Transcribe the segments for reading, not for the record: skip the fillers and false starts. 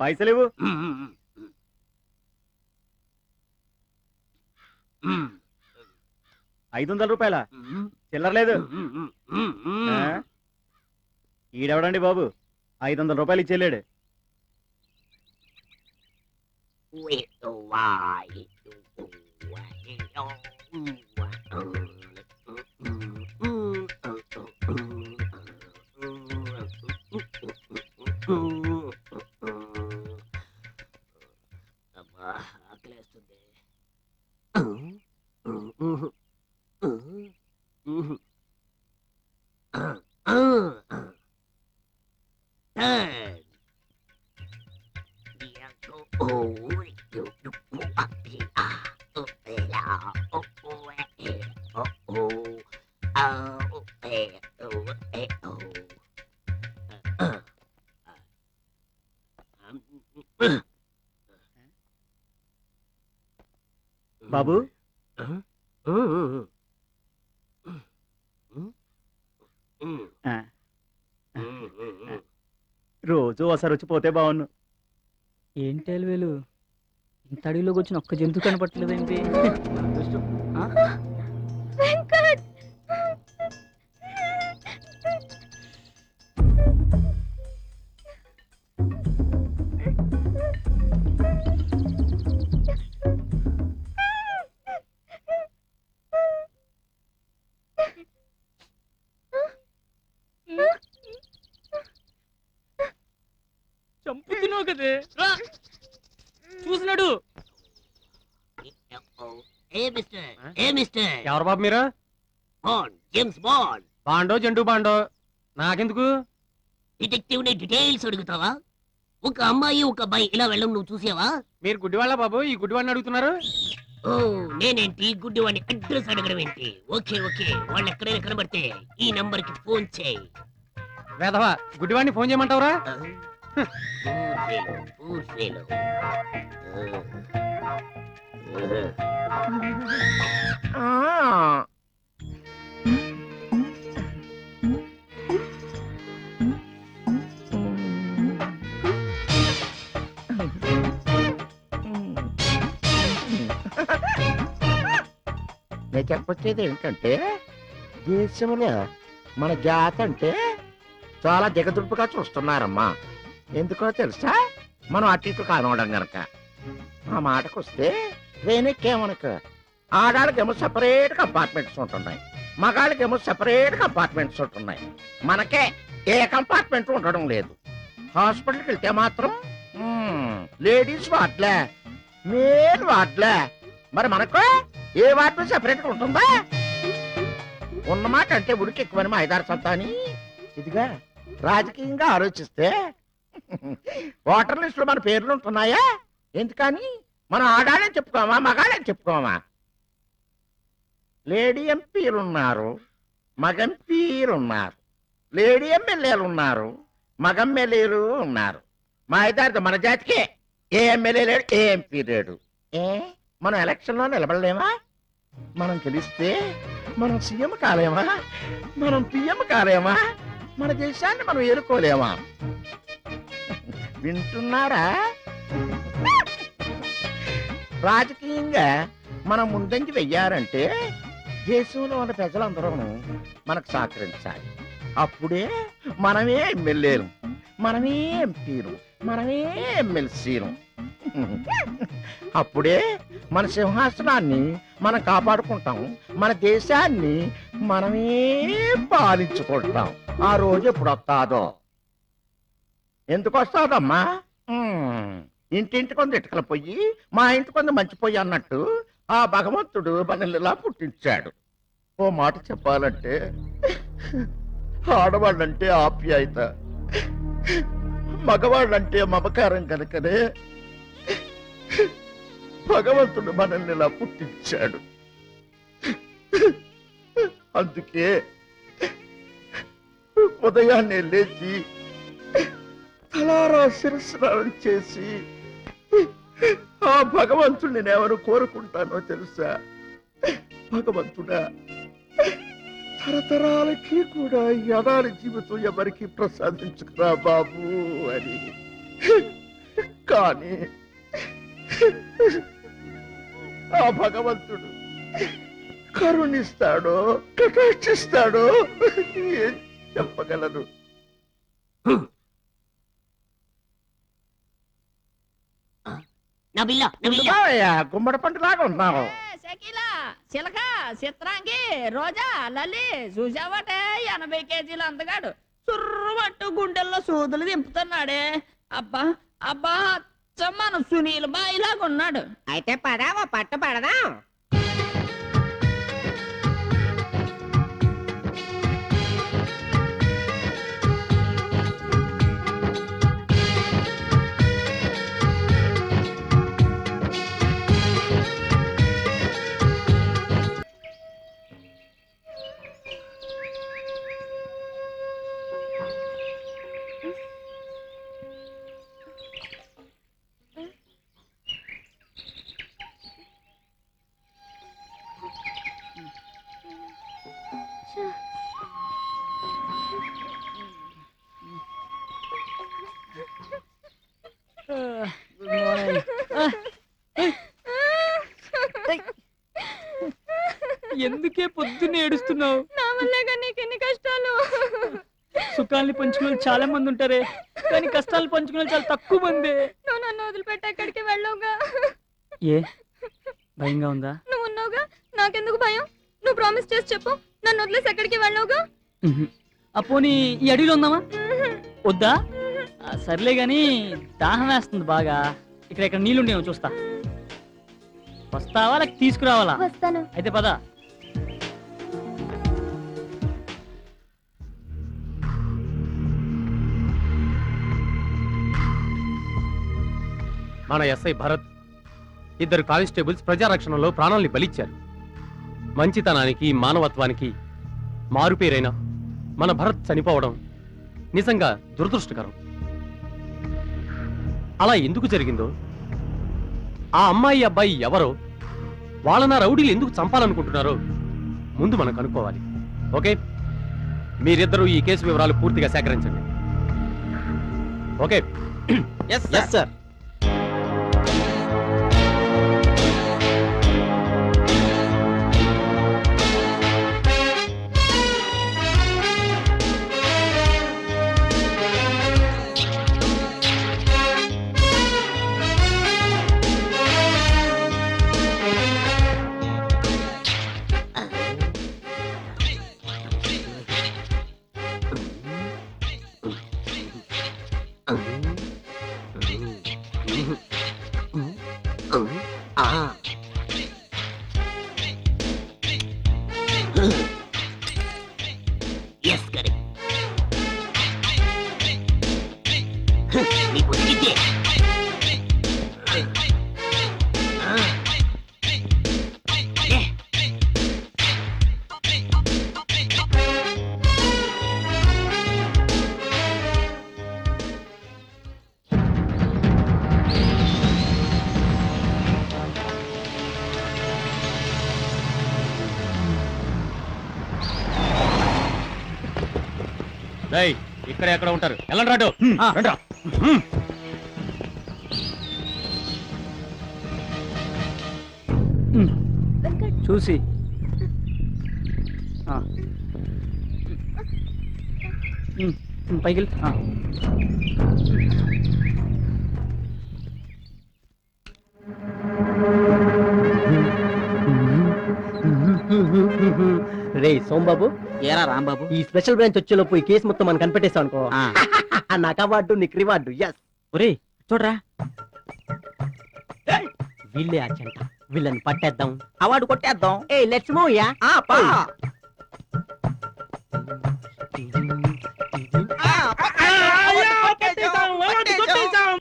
పైసలేవు. 500 రూపాయల చిల్లర లేదు. ఈడెవడండి బాబు 500 రూపాయలు ఇచ్చేలేడు. బాబు రోజు ఒకసారి వచ్చిపోతే బాగున్ను. ఏంటి అలవేలు ఇంత అడవిలోకి వచ్చిన ఒక్క జంతువు కనపట్టలేదేంటి? చంపుతున్నావు కదే చూసినాడు. ఎవరు బాబు మీరు? James bond. బాండో జంటూ బాండో నాకెందుకు? డిటెక్టివ్ ని డీటెయిల్స్ అడుగుతావా? ఒక అమ్మాయి ఒక అబ్బాయి ఇలా వెళ్ళం నువ్వు చూసావా? మీరు గుడ్డివాళ్ళ బాబు ఈ గుడ్డివాడిని అడుగుతున్నారు? ఓ నేనేంటి గుడ్డివాడిని అడ్రస్ అడగడం ఏంటి? ఓకే ఓకే వాళ్ళు ఎక్కడైనా కనబడితే ఈ నంబర్ కి ఫోన్ చేయి. వేధవా గుడ్డివాడిని ఫోన్ చేయమంటావురా? నేను చెప్పొచ్చేది ఏంటంటే దేశంలో మన జాతి అంటే చాలా దిగదుడుపుగా చూస్తున్నారమ్మా. ఎందుకో తెలుసా? మనం అటు ఇటు కానవడం గనక. ఆ మాటకు వస్తే ట్రైన్ ఎక్కేమనకు ఆడాళ్ళకేమో సెపరేట్ కంపార్ట్మెంట్స్ ఉంటున్నాయి, మగాళ్ళకేమో సెపరేట్ కంపార్ట్మెంట్స్ ఉంటున్నాయి. మనకే ఏ కంపార్ట్మెంట్ ఉండడం లేదు. హాస్పిటల్కి వెళ్తే మాత్రం లేడీస్ వార్డులే, మేల్ వార్డులే. మరి మనకు ఏ వార్డు సెపరేట్ గా ఉంటుందా? ఉన్నమాట అంటే ఉడికి ఎక్కువని మా ఐదారు సంతాని. ఇదిగా రాజకీయంగా ఆలోచిస్తే ఓటర్ లిస్ట్ లో మన పేర్లు ఉంటున్నాయా? ఎందుకని మనం ఆడాలని చెప్పుకోమా, మగాళ్ళని చెప్పుకోమా? లేడీ ఎంపీలు ఉన్నారు, మగ ఎంపీలు ఉన్నారు, లేడీ ఎమ్మెల్యేలు ఉన్నారు, మగ ఎమ్మెల్యేలు ఉన్నారు. మా ఐదారు మన జాతికే ఏ ఎమ్మెల్యే లేడు, ఏ ఎంపీ లేడు. మనం ఎలక్షన్ లో నిలబడలేమా? మనం గెలిస్తే మనం సీఎం కాలేమా? మనం పిఎం కాలేమా? మన దేశాన్ని మనం ఏరుకోలేమా? వింటున్నారా? రాజకీయంగా మనం ముందంజ వెయ్యారంటే దేశంలో ఉన్న ప్రజలందరూ మనకు సహకరించాలి. అప్పుడే మనమే ఎమ్మెల్యేలు, మనమే ఎంపీలు, మనమే ఎమ్మెల్సీలు. అప్పుడే మన సింహాసనాన్ని మనం కాపాడుకుంటాం, మన దేశాన్ని మనమే పాలించుకుంటాం. ఆ రోజు ఎప్పుడు వస్తాదో? ఎందుకు వస్తాదమ్మా? ఇంటింటి కొంత ఇటుకల పొయ్యి, మా ఇంటి కొంత మంచిపోయి అన్నట్టు ఆ భగవంతుడు మనల్నిలా పుట్టించాడు. ఓ మాట చెప్పాలంటే ఆడవాళ్ళంటే ఆప్యాయత, మగవాళ్ళంటే మమకారం కనుకనే భగవంతుడు మనల్ని ఇలా పుట్టించాడు. అందుకే ఉదయాన్నే లేచి తలారా శిరస్నానం చేసి ఆ భగవంతుడు నేనెవరు కోరుకుంటానో తెలుసా? భగవంతుడా, తరతరాలకి కూడా యదాని జీవితం ఎవరికి ప్రసాదించుకురా బాబు అని. కానీ ఆ భగవంతుడు కరుణిస్తాడో కటాక్షిస్తాడో ఏం చెప్పగలను? నా బిల్ల గుమ్మడి పండు లాగా ఉన్నావు. షకీల చిలక చిత్రాంగి రోజా లలి చూసావటే 80 కేజీలు అందగాడు చుర్రుమట్టు గుండెల్లో సూదులు దింపుతున్నాడే. అబ్బా అబ్బా అచ్చం మన సునీల్ బాయిలాగా ఉన్నాడు. అయితే పదావా పట్టు పడదాం. Good morning. ఎందుకే పొద్దున్నే ఏడుస్తున్నావు? నా వల్లేగా నీకు ఎన్ని కష్టాలు. సుఖాల్ని పంచుకునే వాళ్ళు చాలా మంది ఉంటారే, కానీ కష్టాలు పంచుకునే వాళ్ళు చాలా తక్కువ మంది. నువ్వు నన్ను వదిలిపెట్టి ఎక్కడికి వెళ్ళవుగా. ఏ భయంగా ఉందా? నువ్వు ఉన్నావుగా, నాకెందుకు భయం? నువ్వు ప్రామిస్ చేసి చెప్పు, నన్ను వదిలేసి ఎక్కడికి వెళ్ళవుగా. అపోని ఈ అడవిలో ఉందామా? వద్దా? సర్లే గాని దాహం వేస్తుంది బాగా. ఇక్కడ నీళ్ళుండేమో చూస్తా. వస్తావా లేక తీసుకురావాలా? వస్తాను. అయితే పద. మన ఎస్ఐ భరత్, 2 కానిస్టేబుల్స్ ప్రజారక్షణలో ప్రాణాల్ని బలిచ్చారు. మంచితనానికి మానవత్వానికి మారుపేరైన మన భరత్ చనిపోవడం నిజంగా దురదృష్టకరం. అలా ఎందుకు జరిగిందో, ఆ అమ్మాయి అబ్బాయి ఎవరో, వాళ్ళ రౌడీలు ఎందుకు చంపాలనుకుంటున్నారో ముందు మనం కనుక్కోవాలి. ఓకే, మీరిద్దరూ ఈ కేసు వివరాలు పూర్తిగా సేకరించండి. Okay? Yes sir. Yes correct. నీకు వచ్చిందే. ఇక్కడ ఎక్కడ ఉంటారు? వెళ్ళండి రాడు. చూసి పైకి రే సోంబాబు, ఏరా రాంబాబు, ఈ స్పెషల్ బ్రాంచ్ వచ్చేలోపు ఈ కేసు మొత్తం మనం కనిపెట్టేస్తాం అనుకో. నాకు అవార్డు, నీకు రివార్డు. ఎస్. ఒరే చూడరా, వీళ్ళే ఆ చెంట. వీళ్ళని పట్టేద్దాం, అవార్డు కొట్టేద్దాం. ఏ లెట్స్ మూవ్ యా.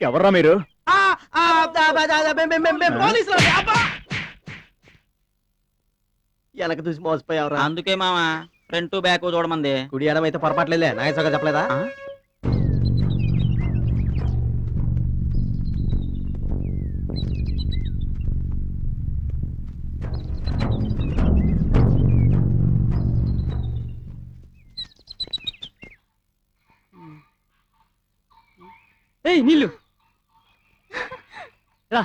ఎవర్రా మీరు? వెనక చూసి మోసపోయావురా. అందుకే మామ ఫ్రంట్ బ్యాక్ చూడమంది. కుడి ఎడమ అయితే పొరపాట్లేదే, నాగేశ్వరగా చెప్పలేదా? ఏయ్ నీళ్ళు రా.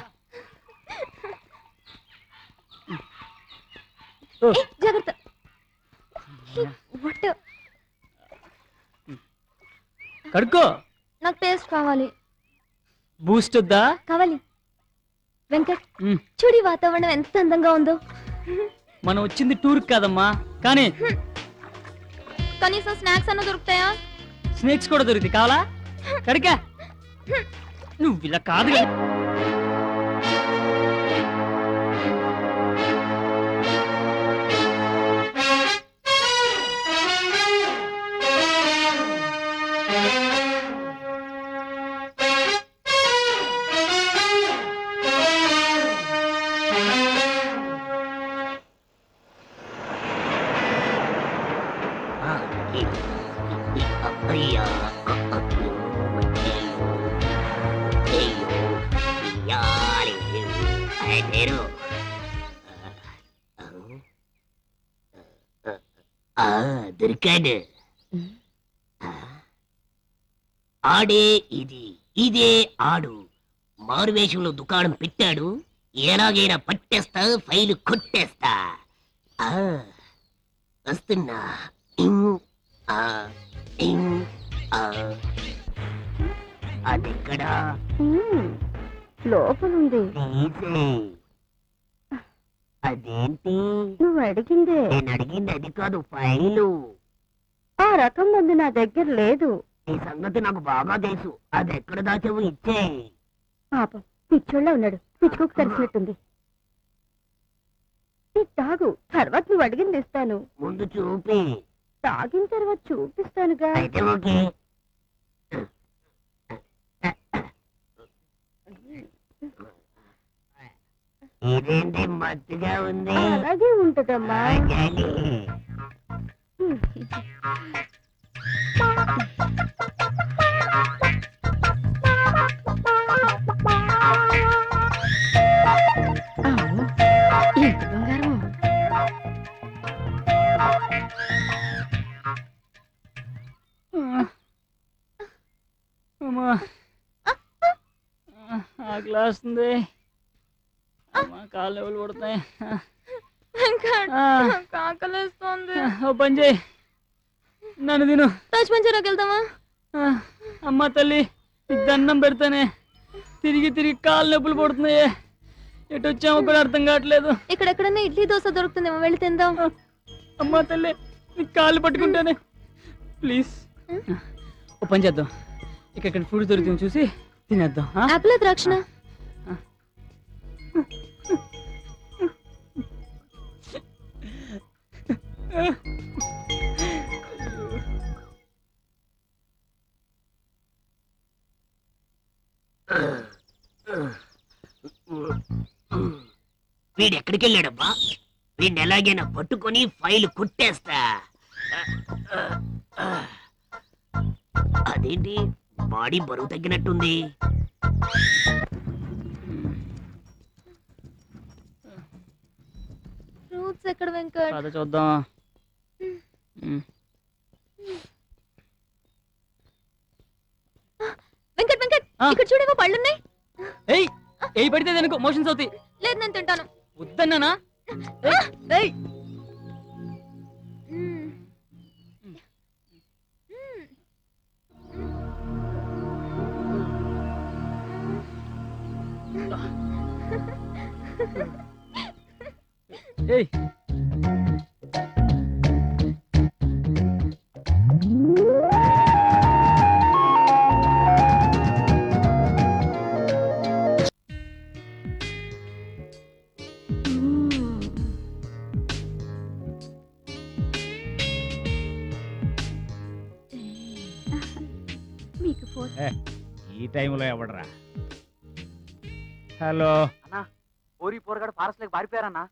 ఓ, జాగ్రత్త. వాట్? కడుక్కో. నాకు టేస్ట్ కావాలి. బూస్ట్ వద్దా? కావాలి. వెంకట్, మ్, చూడి వాతావరణం ఎంత అందంగా ఉందో. మనం వచ్చింది టూర్ కాదమ్మా, కానీ కనీసం స్నాక్స్ అన్న దొరుకుతాయా? స్నేక్స్ కూడా దొరుకుతాయి. కావాలా? కడికా. నువ్వు ఇలా కాదు కదా. అయ్యా దొరికాడు. ఆడే ఇది, ఇదే ఆడు. మారువేషంలో దుకాణం పెట్టాడు. ఎలాగైనా పట్టేస్తా, ఫైలు కొట్టేస్తా. ఆ, వస్తున్నా. ఆ, ఆ. అదెక్కడా? లోపలుంది. అదేంటి? నువ్వు అడిగిందే. నేను అడిగింది అది కాదు, ఫైలు. ఆ రకం మందు నా దగ్గర లేదు. ఈ సంగతి నాకు బాగా తెలుసు. అది ఎక్కడ దాచావు? ఇచ్చే. పాపం పిచ్చోళ్ళ ఉన్నాడు. పిచ్చుకోకు తెలిసినట్టుంది. నీ తాగు, తర్వాత నువ్వు అడిగింది ఇస్తాను. ముందు చూపి. తాగిన తర్వాత చూపిస్తానుగా. అయితే ఓకే. ఇదేంటి మత్తుగా ఉంది? అలాగే ఉంటదమ్మా. ఆగాలి. ఎంత బంగారం. అమ్మా, ఆకలేస్తుంది. అమ్మా, కాళ్ళు ఎవరు పడుతున్నాయి. కాకలేస్తోంది. ఓ పని చేయి, నన్ను తిను. రాజమంజరాకి వెళ్దామా? అమ్మ తల్లి, నీకు దండం పెడతానే. తిరిగి తిరిగి కాళ్ళు నొప్పులు పడుతున్నాయి. ఎటు వచ్చామో కూడా అర్థం కావట్లేదు. ఇక్కడెక్కడన్నా ఇడ్లీ దోశ దొరుకుతుందేమో, వెళ్ళి తిందాం. అమ్మ తల్లి, నీకు కాళ్ళు పట్టుకుంటానే. ప్లీజ్ ఓ పని చేద్దాం, ఇక్కడ ఫుడ్ దొరుకుతుంది చూసి తినేద్దాం. ఆపిల్ ద్రాక్షణ. వీడెక్కడికి వెళ్ళాడబ్బా? వీడిని ఎలాగైనా పట్టుకొని ఫైల్ కుట్టేస్తా. అదేంటి బాడీ బరువు తగ్గినట్టుంది? ఫ్రూట్స్ ఎక్కడ వెంకట్? పద చూద్దాం. వెంకట్ వెంకట్, ఇక్కడ చూడేవో పళ్ళున్నాయి. ఏయ్, ఏయ్ పడితే అనుకో మోషన్స్ అవుతాయి. లేదు, నేను తింటాను. వద్దన్నానా? ఏయ్, ఏయ్. మీకు ఫోన్. ఈ టైంలో ఎవడరా? హలో, ఓరి పోరగాడు ఫారెస్ట్ లేక పారిపోయారన్నా.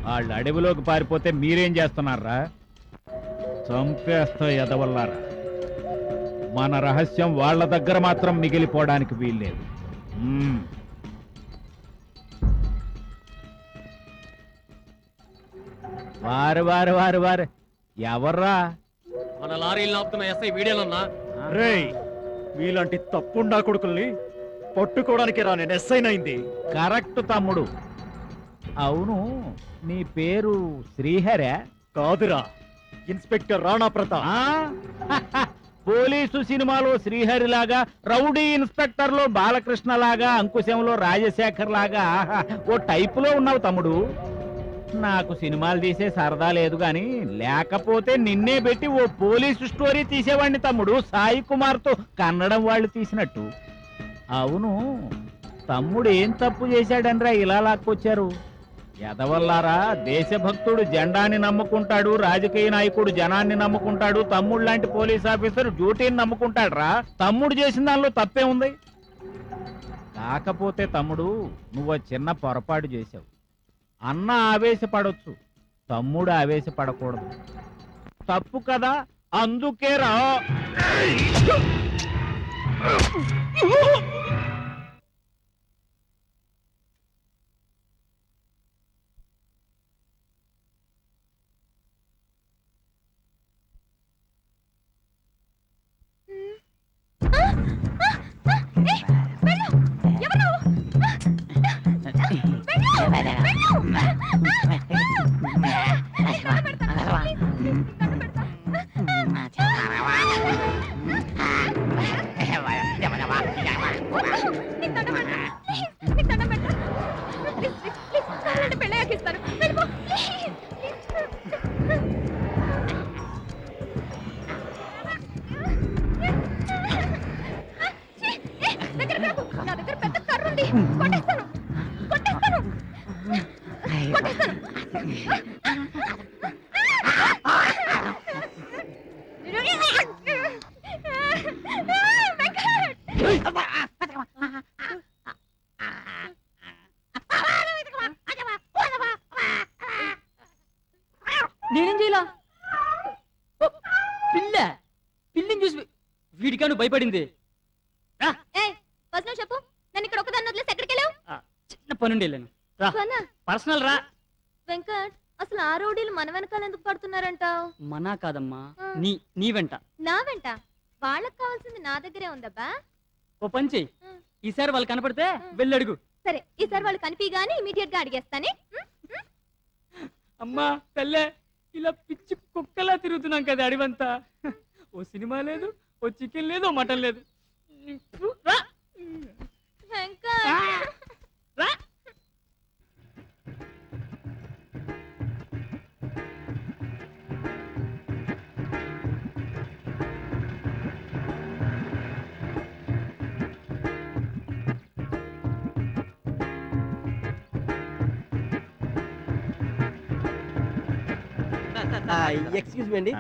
వాళ్ళు అడవిలోకి పారిపోతే మీరేం చేస్తున్నారా? చంపేస్తా ఎదవల్లారా. మన రహస్యం వాళ్ళ దగ్గర మాత్రం మిగిలిపోవడానికి వీల్లేదు. వారు వారు వారు వారు ఎవర్రా? మన లారీలు ఆపుతున్న ఎస్ఐ వీడియోలన్నా. రేయ్, మీలాంటి తప్పుండా కొడుకుల్ని పట్టుకోవడానికి రా నేను ఎస్ఐనైంది. కరెక్ట్ తమ్ముడు. అవును, నీ పేరు శ్రీహరే? కాదురా, ఇన్స్పెక్టర్ రాణా ప్రతాప్. పోలీసు సినిమాలో శ్రీహరి లాగా, రౌడీ ఇన్స్పెక్టర్ లో బాలకృష్ణ లాగా, అంకుశంలో రాజశేఖర్ లాగా ఓ టైపులో ఉన్నావు తమ్ముడు. నాకు సినిమాలు తీసే సరదా లేదు గాని, లేకపోతే నిన్నే పెట్టి ఓ పోలీసు స్టోరీ తీసేవాడిని తమ్ముడు, సాయి కుమార్ తో కన్నడం వాళ్ళు తీసినట్టు. అవును, తమ్ముడు ఏం తప్పు చేశాడనరా ఇలా లాక్కొచ్చారు? ఎదవల్లారా, దేశభక్తుడు జెండాని నమ్ముకుంటాడు, రాజకీయ నాయకుడు జనాన్ని నమ్ముకుంటాడు, తమ్ముడు లాంటి పోలీస్ ఆఫీసర్ డ్యూటీని నమ్ముకుంటాడురా. తమ్ముడు చేసిన దానిలో తప్పే ఉంది. కాకపోతే తమ్ముడు, నువ్వు చిన్న పొరపాటు చేశావు. అన్న ఆవేశపడొచ్చు, తమ్ముడు ఆవేశపడకూడదు. తప్పు కదా, అందుకే రా. నేనేం చేయాల? పిల్లిని చూసి వీడికాను భయపడింది. చెప్పు, నన్ను ఇక్కడ ఒకదాన్ని వదిలేసి ఎక్కడికి వెళ్ళావు? చిన్న పనుండి వెళ్ళాను. రా, పర్సనల్ రా. వెంకట్, అసలు ఆ రౌడీలు మన వెనకాల ఎందుకు పడుతున్నారంటావు? మనా కాదమ్మా, నీ వెంట. నా వెంట? వాళ్ళకి కావాల్సింది నా దగ్గరే ఉందబ్బా. ఓ పని చెయ్యి, ఈసారి వాళ్ళు కనపడితే వెళ్ళడుగు. సరే, ఈసారి వాళ్ళు కనిపిగానే ఇమీడియట్ గా అడిగేస్తానే. అమ్మా తల్లే, ఇలా పిచ్చి కుక్కలా తిరుగుతున్నాం కదా అడివంతా. ఓ సినిమా లేదు, ఓ చికెన్ లేదు, ఓ మటన్ లేదు. రా వెంకట్, రా. ఎక్స్క్యూజ్ మీ అండి,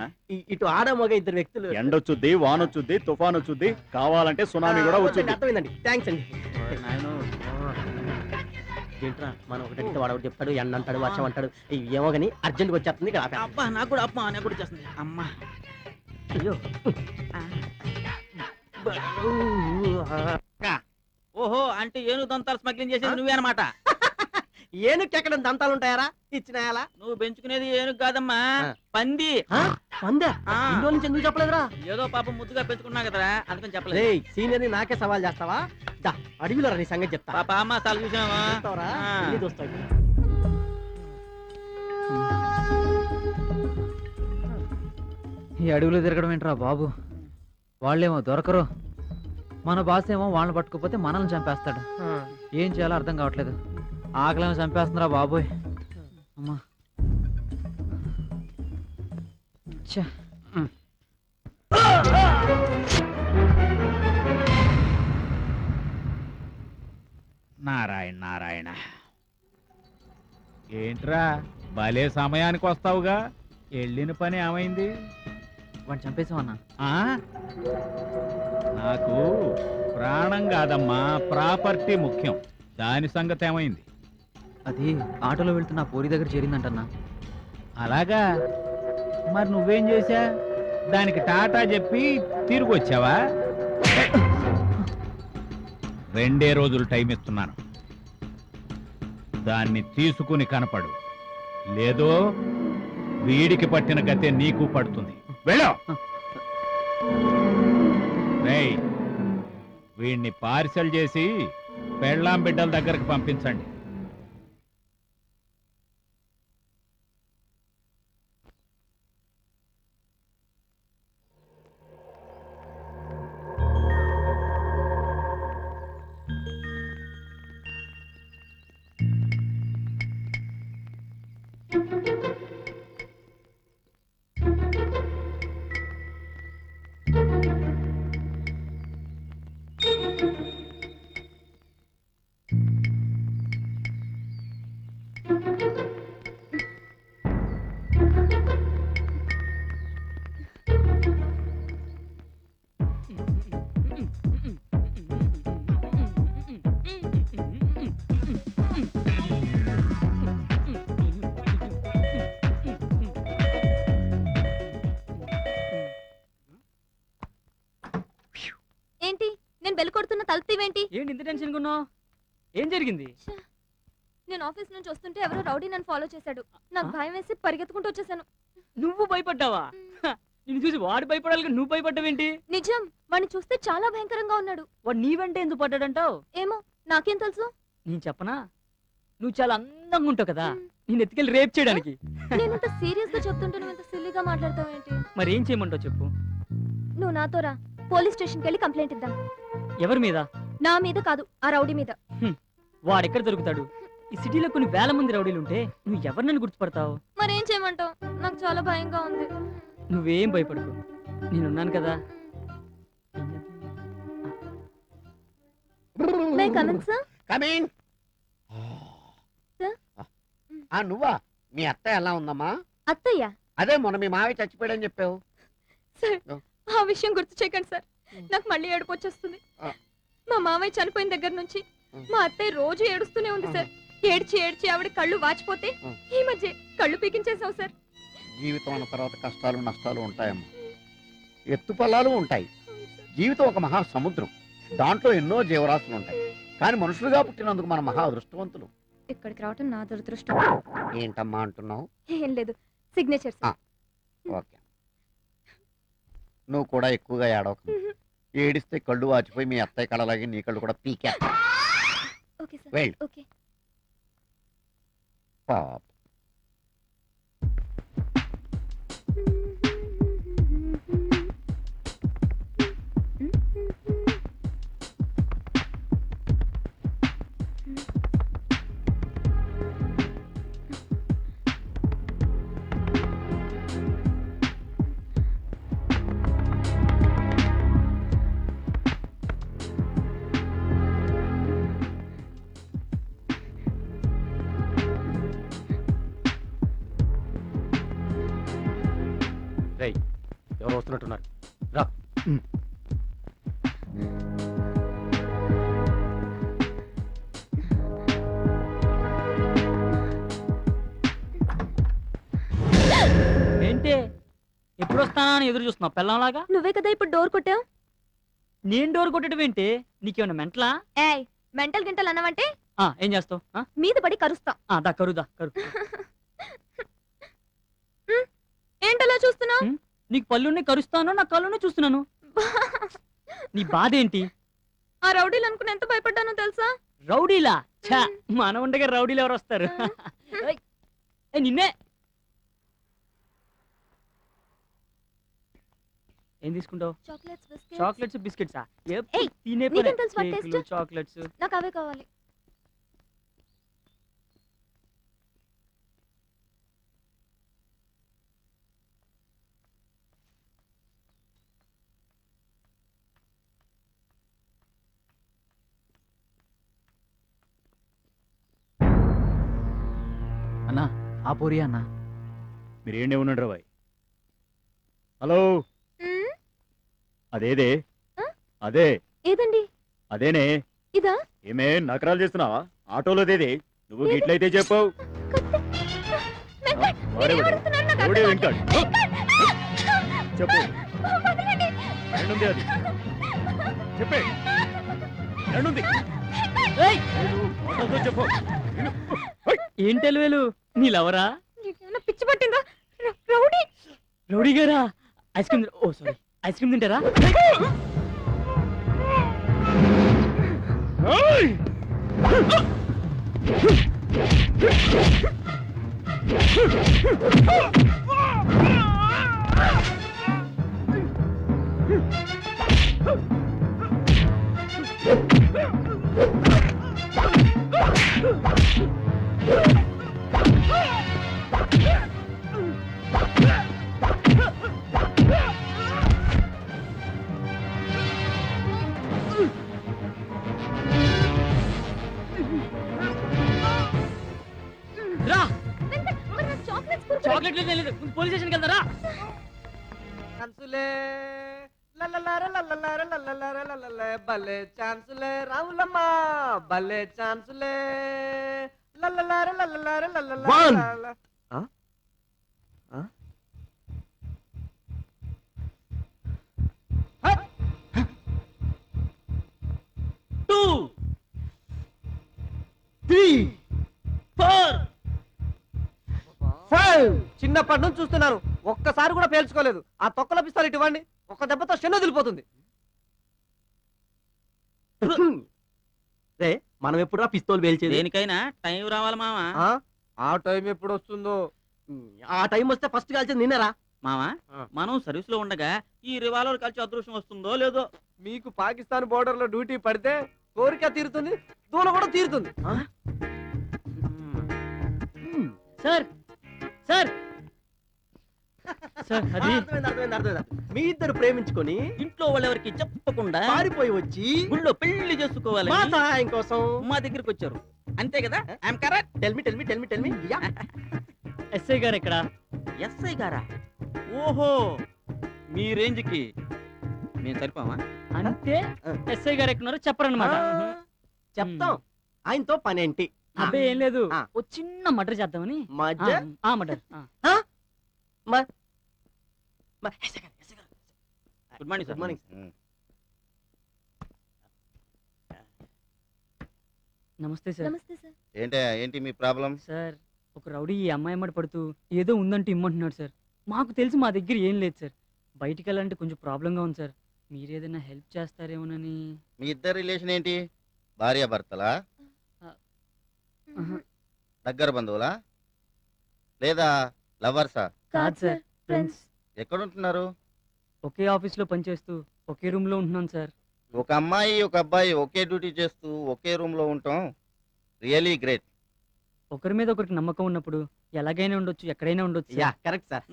ఇటు ఆడ మగ ఇద్దరు వ్యక్తులు. ఎండొచ్చుద్ది, వానొచ్చుద్ది, తుఫాన్ వచ్చుద్ది, కావాలంటే సునామీ కూడా వచ్చుద్ది. అర్థమైందండి, థ్యాంక్స్ అండి. ఏంట్రా, మనం ఒకటి వాడు ఒకటి చెప్తాడు, ఎండ అంటాడు, వర్షం అంటాడు, ఏమో కానీ అర్జెంట్ గా వచ్చేస్తుంది. అబ్బా నాకు కూడా అప్ప నాకు కూడా చేస్తుంది. అమ్మా అయ్యో, ఓహో, అంటే ఏనుగు దంతాలు స్మగ్లింగ్ చేసేది నువ్వే అనమాట. ఏనుగు ఎక్కడ దంతాలు ఉంటాయారా? ఇచ్చినాయాలా? నువ్వు పెంచుకునేది ఏనుగు కాదమ్మా, పంది. పందా? ఇంట్లో నుంచి ఎందుకు చెప్పలేదురా? ఏదో పాపం ముద్దుగా పెంచుకున్నా కదరా, అందుకని చెప్పలేదు. రేయ్, సీనియర్ ని నాకే సవాల్ చేస్తావా? దా, అడవిలో రా, నీ సంగతి చెప్తా. పాప అమ్మ సార్లు చూసావా? చూస్తావరా? ఇల్లు చూస్తావు. ఈ అడవిలో తిరగడం ఏంట్రా బాబు? వాళ్ళేమో దొరకరు, మన బాస్ ఏమో వాళ్ళని పట్టుకోపోతే మనల్ని చంపేస్తాడు. ఏం చేయాలో అర్థం కావట్లేదు. ఆకలేమో చంపేస్తుందిరా బాబోయ్. అమ్మా, నారాయణ నారాయణ, ఏంట్రా భలే సమయానికి వస్తావుగా? వెళ్ళిన పని ఏమైంది? వాడిని చంపేసామన్నా. నాకు ప్రాణం కాదమ్మా, ప్రాపర్టీ ముఖ్యం. దాని సంగతి ఏమైంది? అది ఆటోలో వెళ్తున్న పోరి దగ్గర చేరిందంటన్నా. అలాగా? మరి నువ్వేం చేశా? దానికి టాటా చెప్పి తిరిగి వచ్చావా? 2 రోజులు టైం ఇస్తున్నాను, దాన్ని తీసుకుని కనపడు. లేదో వీడికి పట్టిన గతే నీకు పడుతుంది. వెళ్ళు. రేయ్, వీణ్ణి పార్సల్ చేసి పెళ్ళాం బిడ్డల దగ్గరకు పంపించండి. ఏంటి నేను బెల్ కొడుతున్న తలుపుతీవేంటి? ఏంటి ఇంత టెన్షన్ ఉన్నావు? ఏం జరిగింది? నేను ఆఫీస్ నుంచి వస్తుంటే ఎవరో రౌడీ నన్ను ఫాలో చేశాడు. నాకు భయం వేసి పరిగెత్తుకుంటూ వచ్చేసాను. నువ్వు భయపడ్డావా? నిన్ను చూసి వాడు భయపడాలి, నువ్వు భయపడ్డావేంటి? నిజం, వాడిని చూస్తే చాలా భయంకరంగా ఉన్నాడు. వాడు నీ వెంట ఎందుకు పడ్డాడంటావు? ఏమో, నాకేం తెలుసు? నేను చెప్పనా, నువ్వు చాలా అందంగా ఉంటావు కదా, నేను ఎత్తుకెళ్ళి రేప్ చేయడానికి. నేను ఇంత సీరియస్ గా చెప్తుంటే నువ్వు ఇంత సిల్లీగా మాట్లాడతావు ఏంటి? మరి ఏం చేయమంటావు చెప్పు. నువ్వు నాతో రా, పోలీస్ స్టేషన్కి వెళ్ళి కంప్లైంట్ ఇద్దాం. ఎవరి మీద? నా మీద కాదు, ఆ రౌడీ మీద. వాడెక్కడ దొరుకుతాడు? ఈ సిటీలో కొన్ని వేల మంది రౌడీలు ఉంటే నువ్వు ఎవరినని గుర్తుపడతావు? మరేం చేయమంటావు? నాకు చాలా భయంగా ఉంది. నువ్వేం భయపడకు, నేనున్నాను కదా. May coming sir? కమింగ్. నువ్వా? మీ అత్త ఎలా ఉందమ్మా? అత్తయ్య? అదే మొన్న మీ మావి చచ్చిపోయాడని చెప్పావు. సార్, ఆ విషయం గుర్తు చేయకండి సార్, నాకు మళ్ళీ ఏడుపు వచ్చేస్తుంది. మా మావయ్య చనిపోయిన దగ్గర నుంచి మా అత్తయ్య రోజు ఏడుస్తూనే ఉంది సార్. ఏడ్చి ఏడ్చి ఆవిడ కళ్ళు వాచిపోతే ఈ మధ్య కళ్ళు పీకించేసావు సార్. జీవితం అన్న తర్వాత కష్టాలు నష్టాలు ఉంటాయమ్మా, ఎత్తుపల్లాలు ఉంటాయి. జీవితం ఒక మహా సముద్రం, దాంట్లో ఎన్నో జీవరాశులు ఉంటాయి. కానీ మనుషులుగా పుట్టినందుకు మన మహా అదృష్టవంతులు. ఇక్కడికి రావటం నా దురదృష్టం. ఏంటమ్మా అంటున్నావు? ఏం లేదు, సిగ్నేచర్. ఓకే, నువ్వు కూడా ఎక్కువగా ఏడవకు. ఏడిస్తే కళ్ళు వాచిపోయి మీ అత్తయ్య కళ్ళలాగే నీ కళ్ళు కూడా పీకే. Okay sir. వెళ్ళు. ఓకే. పాప ఎవరు వస్తున్నట్టున్నారు, రా. ఏంటి ఎప్పుడు వస్తానా అని ఎదురు చూస్తున్నావు పెళ్ళంలాగా? నువ్వే కదా ఇప్పుడు డోర్ కొట్టావు. నేను డోర్ కొట్టడం ఏంటి? నీకేమన్నా మెంటలా? ఏయ్, మెంటల్ గింటల్ అన్నావంటే ఏం చేస్తావు? మీద పడి కరుస్తా. దా కరుదా కరు. ఏంటలా చూస్తున్నావు? నీకు పళ్ళుని కరుస్తాను, నా కళ్ళుని చూస్తున్నాను. నీ బాధ ఏంటి? ఆ రౌడీలు అనుకుని ఎంత భయపడ్డానో తెలుసా? రౌడీలా? ఛా, మన ఉండగా రౌడీలు ఎవరు వస్తారు? నిన్నే. ఏం తీసుకుంటావు? చాక్లెట్స్ బిస్కెట్సా? తినే చాక్లెట్స్. నాకు అవే కావాలి. అన్నా ఆ పూరి అన్నా. మీరేండే ఉన్నాడు రా బాయ్. హలో, అదేదే అదే ఏదండి? అదేనే. ఇదా? ఏమే నకరాలు చేస్తున్నావా? ఆటోలోదేది? నువ్వు గిట్లయితే చెప్పావు. వెంకట్ చెప్పు, ఎండుంది అది చెప్పే. ఎండుంది చెప్పు. ఏంటెలువేలు నీలెవరా? పిచ్చి పట్టిందా? రౌడీ. రౌడీ గారా? Ice cream. Oh sorry, ice cream తింటారా? రా మరి నాకు చాక్లెట్స్ కొనుక్కో. చాక్లెట్ లేదు పోలీస్ స్టేషన్కి వెళ్తారా ఛాన్సులే లల్లలారే లల్లలారే లల్లలారే లల్లలే భలే ఛాన్సులే రావులమ్మ భలే ఛాన్సులే లల్లలారే లల్లలారే లల్లలారే టూ 3 4 చిన్నప్పటి నుంచి చూస్తున్నారు ఒక్కసారి కూడా పేల్చుకోలేదు ఆ తొక్కల పిస్తాలు ఇటు ఇవ్వండి ఒక్క దెబ్బతో శని వదిలిపోతుంది రే మనం ఎప్పుడు పిస్తోల్ పేల్చేది దేనికైనా టైం రావాలి మామ ఆ టైం ఎప్పుడు వస్తుందో ఆ టైం వస్తే ఫస్ట్ కాల్చేది నిన్నరా మామ మనం సర్వీస్ లో ఉండగా ఈ రివాల్వర్ కలిసి అదృష్టం వస్తుందో లేదో మీకు పాకిస్తాన్ బోర్డర్ లో డ్యూటీ పడితే కోరిక తీరుతుంది దూల కూడా తీరుతుంది సార్ సార్ సార్ అది అర్థమైంది. మీ ఇద్దరు ప్రేమించుకొని ఇంట్లో వాళ్ళెవరికి చెప్పకుండా పారిపోయి వచ్చి గుళ్ళో పెళ్లి చేసుకోవాలి మా సహాయం కోసం మా దగ్గరికి వచ్చారు అంతే కదా ఐఎమ్ కరెక్ట్ టెల్మి ఎస్ఐ గారు ఇక్కడ ఎస్ఐ గారా ఓహో మీ రేంజ్ కి మేము సరిపోమా అంటే ఎస్ఐ గారు ఎక్కడున్నారో చెప్పరన్నమాట చెప్తాం ఆయనతో పనేంటి అబ్బే ఏం లేదు ఓ చిన్న మర్డర్ చేద్దామని మధ్య ఆ murder good morning good morning నమస్తే సార్ నమస్తే సార్. ఏంటి మీ ప్రాబ్లం? సార్ ఒక రౌడీ ఈ అమ్మాయి అమ్మడి పడుతూ ఏదో ఉందంటూ ఇమ్మంటున్నాడు సార్ మాకు తెలిసి మా దగ్గర ఏం లేదు సార్ బయటికి వెళ్ళాలంటే కొంచెం ప్రాబ్లంగా ఉంది సార్ మీరు ఏదైనా హెల్ప్ చేస్తారేమోనని మీ ఇద్దరు రిలేషన్ ఏంటి? భార్య భర్తలా? దగ్గర బంధువులా లేదా లవర్సా? కాదు సార్ ఫ్రెండ్స్ ఎక్కడ ఉంటున్నారు? ఒకే ఆఫీస్ లో పనిచేస్తూ ఒకే రూమ్ లో ఉంటున్నాం సార్ ఒక అమ్మాయి ఒక అబ్బాయి ఒకే డ్యూటీ చేస్తూ ఒకే రూమ్ లో ఉంటాం రియలీ గ్రేట్. ఒకరి మీద ఒకరికి నమ్మకం ఉన్నప్పుడు ఎలాగైనా ఉండొచ్చు ఎక్కడైనా ఉండొచ్చు యా కరెక్ట్ సార్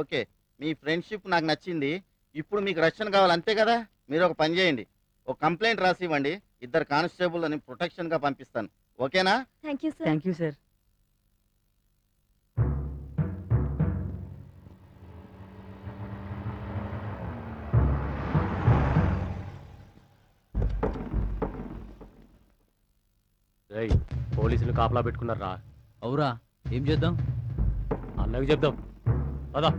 ఓకే మీ ఫ్రెండ్షిప్ నాకు నచ్చింది. ఇప్పుడు మీకు రక్షణ కావాలి అంతే కదా? మీరు ఒక పని చేయండి, ఒక కంప్లైంట్ రాసి ఇవ్వండి, ఇద్దరు కానిస్టేబుల్ అని ప్రొటెక్షన్ గా పంపిస్తాను. ఓకేనా? Thank you sir. Thank you sir పోలీసులు కాపలా పెట్టుకున్నారా? అవురా ఏం చేద్దాం? అన్నకి చెప్దాం పదా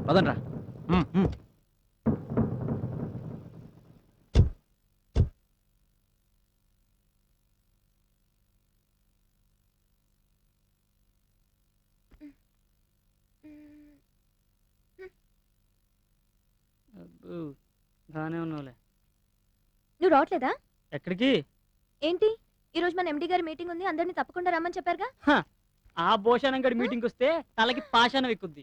పదండ్రా. బాగానే ఉన్నావులే నువ్వు రావట్లేదా? ఎక్కడికి? ఏంటి ఈ రోజు మన ఎండి గారి మీటింగ్ ఉంది, అందరినీ తప్పకుండా రమ్మని చెప్పారుగా. ఆ భోషానం గడి మీటింగ్ వస్తే తలకి పాషాణం ఎక్కుద్ది.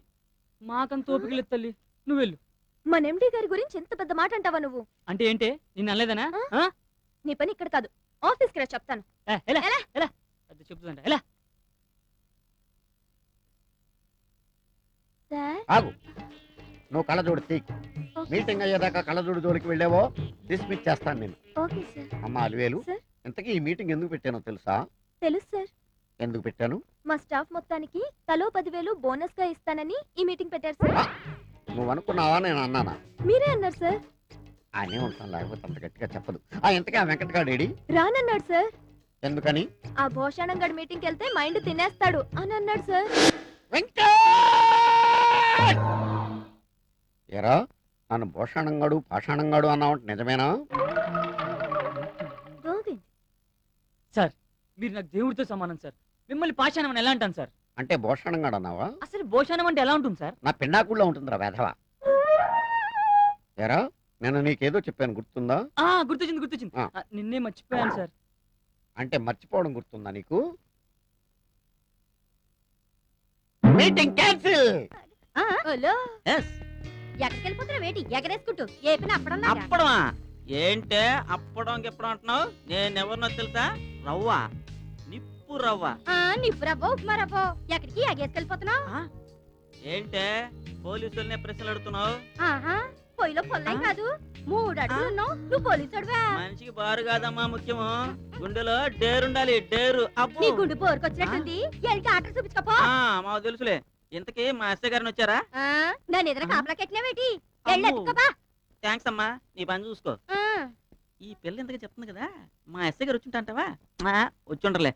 మాకంత ఓపిక లేదు తల్లి, నువ్వు వెళ్ళు. మన ఎండి గారి గురించి ఎంత పెద్ద మాట అంటావా నువ్వు? అంటే ఏంటే నిన్ను అనలేదనా? నీ పని ఇక్కడ కాదు, ఆఫీస్కి రా చెప్తాను. చెప్తుందంట ఎలా? సార్ ఆగు, నువ్వు కళ్ళజోడు తీ. మీటింగ్ అయ్యేదాకా కళ్ళజోడు జోలికి వెళ్ళావో డిస్మిస్ చేస్తాను నేను. Okay sir. అమ్మా అలివేలు, సార్. ఇంతకీ ఈ మీటింగ్ ఎందుకు పెట్టానో తెలుసా? తెలుసు సార్. ఎందుకు పెట్టాను? మా స్టాఫ్ మొత్తానికి తలో 10,000 బోనస్ గా ఇస్తానని ఈ మీటింగ్ పెట్టారు సార్. నువ్వు అనుకున్నావా నేను అన్నానా? మీరే అన్నారు సార్. ఆయనే ఉంటాను, లేకపోతే అంత గట్టిగా చెప్పదు. ఇంతకీ ఆ వెంకటగాడేడి? రానన్నాడు సార్. ఎందుకని? ఆ భోషాణం గడి మీటింగ్కి వెళ్తే మైండ్ తినేస్తాడు అని అన్నాడు సార్. ఎరా, నన్ను భూషణంగాడు పాషాణంగాడు అన్నావంటే నిజమేనా? గోవింద్ సార్ మీరు నాకు దేవుడితో సమానం సార్, మిమ్మల్ని పాషాణం అని ఎలా అంటాను సార్? అంటే భూషణంగాడు అన్నావా? అసలు భోషాణం అంటే ఎలా ఉంటుంది సార్? నా పిండాకుల్లో ఉంటుందిరా వేధవా. ఎరా, నేను నీకేదో చెప్పాను గుర్తుందా? గుర్తొచ్చింది ఆ. నిన్నే మర్చిపోయాను సార్. అంటే మర్చిపోవడం గుర్తుందా నీకు? Meeting cancel. ఎక్కడికి వెళ్ళిపోతున్నా వేటి ఎగరేసుకుంటూ ఏ పని అప్పడం అప్పడమా ఏంటే అప్పడం గిప్పడం అంటున్నావు? నేనెవరినో తెలుసా? రవ్వ, నిప్పు రవ్వ. నిప్పు రవ్వ ఉప్మా రవ్వ ఎక్కడికి ఎగేసుకెళ్ళిపోతున్నావు? ఏంటే పోలీసులనే ప్రశ్నలు అడుగుతున్నావు? పొయ్యిలో పొల్లై కాదు 3 అడుగులు ఉన్నావు నువ్వు పోలీసుడువా? మనిషికి బారు కాదమ్మా ముఖ్యము, గుండెలో డేరుండాలి. డేరు. అబ్బో. నీ గుండు బోరుకొచ్చినట్టుంది ఎల్కి ఆటలు చూపించుకోపో. మాకు తెలుసులే. ఇంతకీ మా ఎస్ఐ గారిని వచ్చారా? నన్ను ఎదురు కాపలా కట్టినవేటి ఎళ్ళెత్తుకోపా. థ్యాంక్స్ అమ్మా, నీ పని చూసుకో. ఈ పిల్ల ఇంతగా చెప్తుంది కదా, మా ఎస్ఐ గారు వచ్చింటావా? వచ్చుండలే.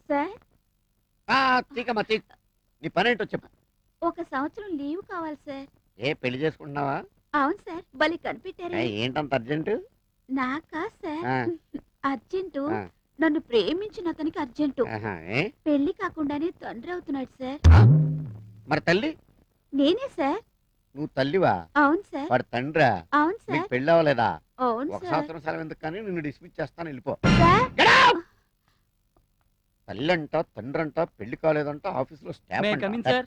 సార్ తీకమ్మా తీక్. నీ పనేంటో చెప్పు. 1 సంవత్సరం లీవ్ కావాలి సార్. ఏ పెళ్లి చేసుకుంటున్నావా? అవును సార్ బలి కనిపెట్టారు. ఏంటంత అర్జెంటు? నాకా సార్ ఆ. అర్జెంటు ఆ. నన్ను ప్రేమించిన అతనికి అర్జెంటు. ఏ? పెళ్లి కాకుండానే తండ్రి అవుతున్నాడు సార్. మరి తల్లి? నేనే సార్. నువ్వు తల్లివా? అవును సార్. వాడు తండ్రా? అవును నీకు సార్. పెళ్ళి అవ్వలేదా? అవును 1 సార్. సంవత్సరం సెలవు ఎందుకు కానీ నిన్ను డిస్మిస్ చేస్తాను, వెళ్ళిపో. సార్ తల్లి అంట, తండ్రి అంట, పెళ్లి కాలేదంట, ఆఫీసులో staff May I come in, sir?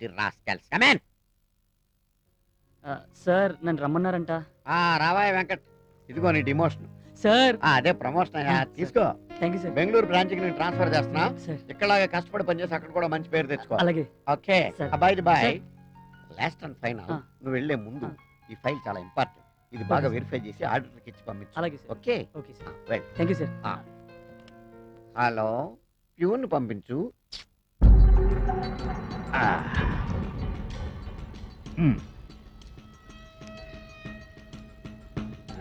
Sir నన్ను రమ్మన్నారంట. రావాయ వెంకట్, ఇదిగో నీ డిమోషన్. సార్ అదే ప్రమోషన్ అయ్యా, తీసుకో. Thank you sir. Bengaluru branch కి నేను ట్రాన్స్ఫర్ చేస్తున్నా. సార్ ఇక్కడలాగా కష్టపడి పనిచేసి అక్కడ కూడా మంచి పేరు తెచ్చుకో. అలాగే. Okay Sir. Bye bye. Sir. Last and final, ఆ. నువ్వు వెళ్లే ముందు ఈ ఫైల్ చాలా ఇంపార్టెంట్. ఇది బాగా వెరిఫై చేసి ఆర్డర్కి ఇచ్చి పంపించు. అలాగే sir. Okay okay sir. Well. Thank you sir. Hello, peon పంపించు.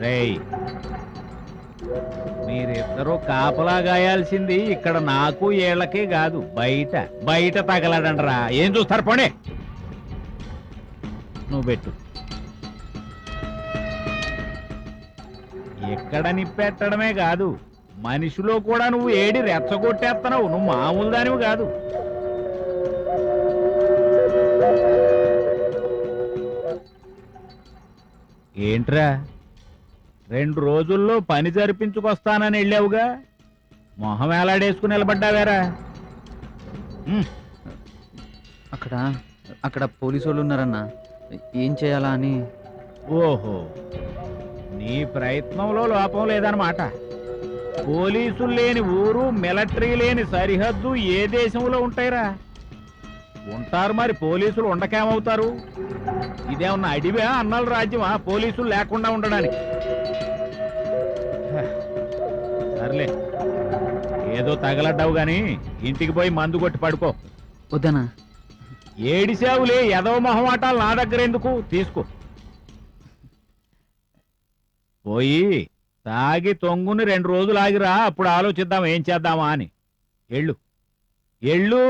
రేయ్, మీరిద్దరూ కాపలా గాయాల్సింది ఇక్కడ నాకు ఏళ్ళకి కాదు, బయట బయట తగలడండ్రా. ఏం చూస్తారు పోనీ. నువ్వు పెట్టు. ఎక్కడ నిప్పెట్టడమే కాదు, మనిషిలో కూడా నువ్వు ఏడి రెచ్చగొట్టేస్తున్నావు. నువ్వు మామూలు దానివి కాదు. ఏంట్రా, 2 రోజుల్లో పని జరిపించుకొస్తానని వెళ్ళావుగా, మొహం వేలాడేసుకుని నిలబడ్డావేరా? అక్కడ పోలీసు వాళ్ళు ఉన్నారన్నా, ఏం చేయాలా అని. ఓహో, నీ ప్రయత్నంలో లోపం లేదన్నమాట. పోలీసులు లేని ఊరు, మిలిటరీ లేని సరిహద్దు ఏ దేశంలో ఉంటాయిరా? ఉంటారు మరి, పోలీసులు ఉండకేమవుతారు? ఇదేమన్నా అడివా, అన్నల రాజ్యమా పోలీసులు లేకుండా ఉండడానికి? సర్లే, ఏదో తగలడ్డావు గాని ఇంటికి పోయి మందు కొట్టి పడుకో. వద్దనా? ఏడిసావులే, ఎదవ మొహమాటాలు నా దగ్గర ఎందుకు? తీసుకో. పోయి తాగి తొంగుని 2 రోజులు ఆగిరా, అప్పుడు ఆలోచిద్దాం ఏం చేద్దామా అని. ఎళ్ళు ఎళ్ళు.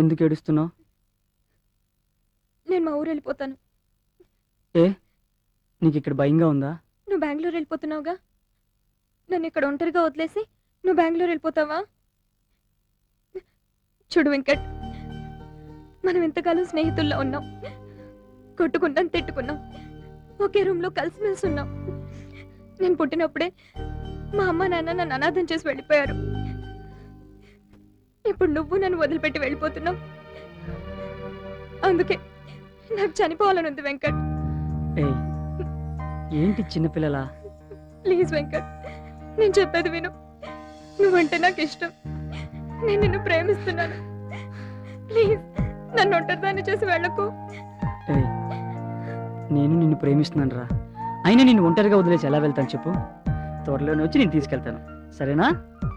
ఎందుకు ఏడుస్తున్నావు? నేను మా ఊరు వెళ్ళిపోతాను. ఏ, నీకు ఇక్కడ భయంగా ఉందా? నువ్వు బెంగళూరు వెళ్ళిపోతున్నావుగా, నన్ను ఇక్కడ ఒంటరిగా వదిలేసి నువ్వు బెంగళూరు వెళ్ళిపోతావా? చూడు వెంకట్, మనం ఎంతకాలం స్నేహితుల్లో ఉన్నాం, కొట్టుకున్నాం, తిట్టుకున్నాం, ఒకే రూమ్లో కలిసిమెలిసి ఉన్నాం. నేను పుట్టినప్పుడే మా అమ్మ నాన్న నన్ను అనాథం చేసి వెళ్ళిపోయారు. ఇప్పుడు నువ్వు నన్ను వదిలిపెట్టి వెళ్ళిపోతున్నావు. అందుకే నాకు చనిపోవాలని ఉంది వెంకట్. ఏంటి చిన్నపిల్లలా? ప్లీజ్ వెంకట్, నేను చెప్పేది విను. నువ్వంటే నాకు ఇష్టం, నేను నిన్ను ప్రేమిస్తున్నాను. ప్లీజ్ నన్ను ఒంటరిదాన్ని చేసి వెళ్ళకు. నేను నిన్ను ప్రేమిస్తున్నాను రా, అయినా నిన్ను ఒంటరిగా వదిలేసి ఎలా వెళ్తాను చెప్పు? త్వరలోనే వచ్చి నేను తీసుకెళ్తాను, సరేనా?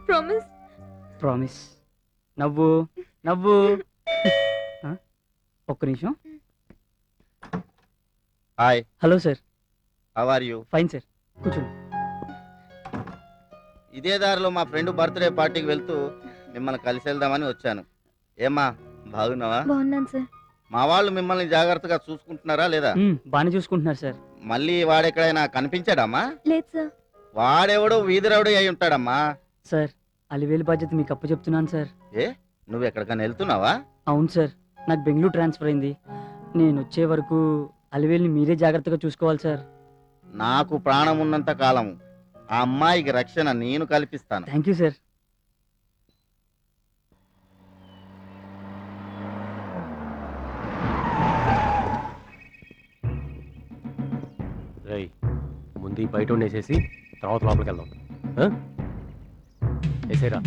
ప్రామిస్. ప్రామిస్. నవ్వు నవ్వు. ఒక్క నిమిషం. Hi. Hello sir. How are you? Fine sir, కూర్చోండి. ఇదే దారిలో మా ఫ్రెండ్ బర్త్డే పార్టీకి వెళ్తూ మిమ్మల్ని కలిసి వెళ్దామని వచ్చాను. ఏమ్మా బాగున్నావా? బాగున్నాను సార్. మా వాళ్ళు మిమ్మల్ని జాగ్రత్తగా చూసుకుంటున్నారా లేదా? బాగానే చూసుకుంటున్నారు సార్. మళ్ళీ వాడెక్కడైనా కనిపించాడమ్మా? లేదు సార్. వాడెవడో వీధిరవుడు అయి ఉంటాడమ్మా. సార్ అలివేలు బాధ్యత మీకు అప్పు చెప్తున్నాను సార్. ఏ నువ్వు ఎక్కడికైనా వెళ్తున్నావా? అవును సార్, నాకు బెంగళూరు ట్రాన్స్ఫర్ అయింది. నేను వచ్చే వరకు అలివేలుని మీరే జాగ్రత్తగా చూసుకోవాలి సార్. నాకు ప్రాణం ఉన్నంత కాలం ఆ అమ్మాయికి రక్షణ నేను కల్పిస్తాను. Thank you sir. రేయ్, ముందు ఈ బయట వేసేసి తర్వాత లోపలికి వెళ్దాం. వేసేరా.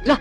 రా